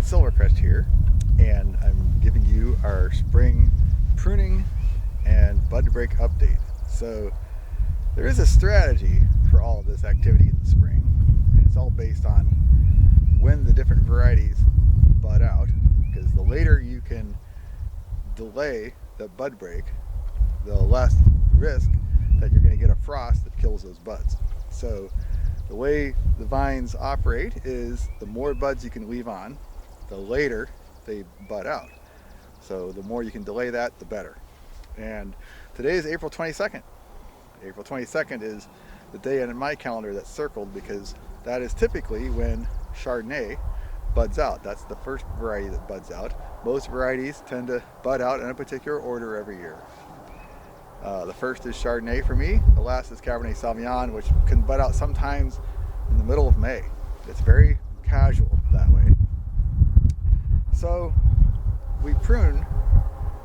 Silvercrest here, and I'm giving you our spring pruning and bud break update. So there is a strategy for all of this activity in the spring, and it's all based on when the different varieties bud out, because the later you can delay the bud break, the less risk that you're going to get a frost that kills those buds. So the way the vines operate is the more buds you can leave on, the later they bud out. So the more you can delay that, the better. And today is April 22nd. April 22nd is the day in my calendar that's circled because that is typically when Chardonnay buds out. That's the first variety that buds out. Most varieties tend to bud out in a particular order every year. The first is Chardonnay for me. The last is Cabernet Sauvignon, which can bud out sometimes in the middle of May. It's very casual that way. So we prune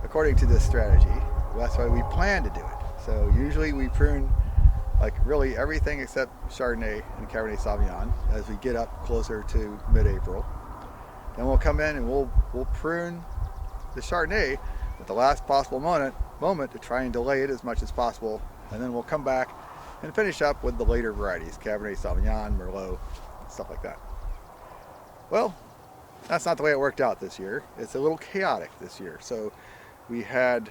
according to this strategy. That's why we plan to do it. So usually we prune like really everything except Chardonnay and Cabernet Sauvignon as we get up closer to mid-April. Then we'll come in and we'll prune the Chardonnay at the last possible moment to try and delay it as much as possible, and then we'll come back and finish up with the later varieties, Cabernet Sauvignon, Merlot, stuff like that. Well, that's not the way it worked out this year. It's a little chaotic this year. So we had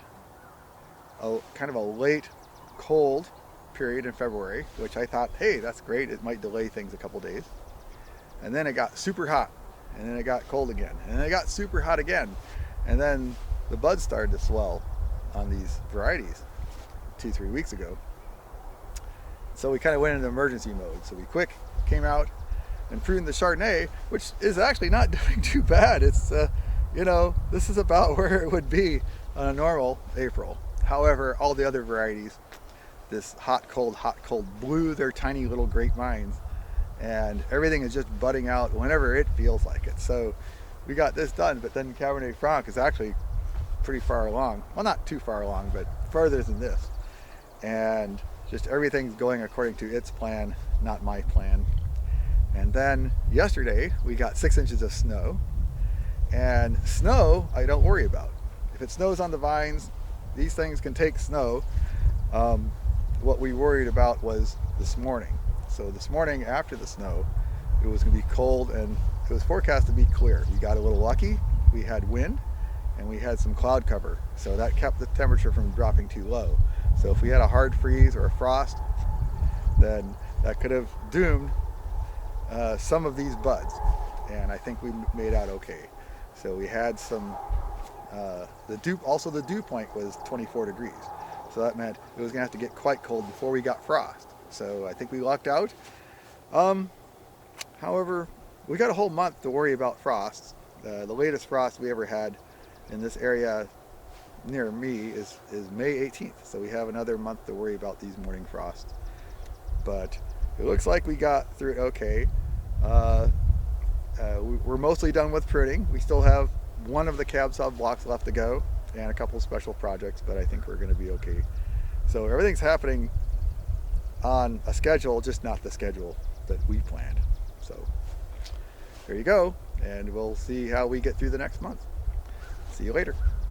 a kind of a late cold period in February, which I thought, hey, that's great, it might delay things a couple days. And then it got super hot, and then it got cold again, and then it got super hot again, and then the buds started to swell on these varieties 2-3 weeks ago. So we kind of went into emergency mode. So we came out and pruned the Chardonnay, which is actually not doing too bad. It's this is about where it would be on a normal April. However, all the other varieties, this hot cold blew their tiny little grapevines, and everything is just budding out whenever it feels like it. So we got this done, but then Cabernet Franc is actually pretty far along. Well, not too far along, but farther than this. And just everything's going according to its plan, not my plan. And then yesterday we got 6 inches of snow, and snow I don't worry about. If it snows on the vines, these things can take snow. What we worried about was this morning. So this morning after the snow, it was going to be cold and it was forecast to be clear. We got a little lucky. We had wind and we had some cloud cover, so that kept the temperature from dropping too low. So if we had a hard freeze or a frost, then that could have doomed some of these buds, and I think we made out okay. So we had some the dew point was 24 degrees, so that meant it was gonna have to get quite cold before we got frost. So I think we lucked out. However, we got a whole month to worry about frosts. The latest frost we ever had in this area near me is May 18th, so we have another month to worry about these morning frosts. But it looks like we got through it okay. We're mostly done with pruning. We still have one of the cab saw blocks left to go and a couple special projects, but I think we're going to be okay. So everything's happening on a schedule, just not the schedule that we planned. So there you go, and we'll see how we get through the next month. See you later.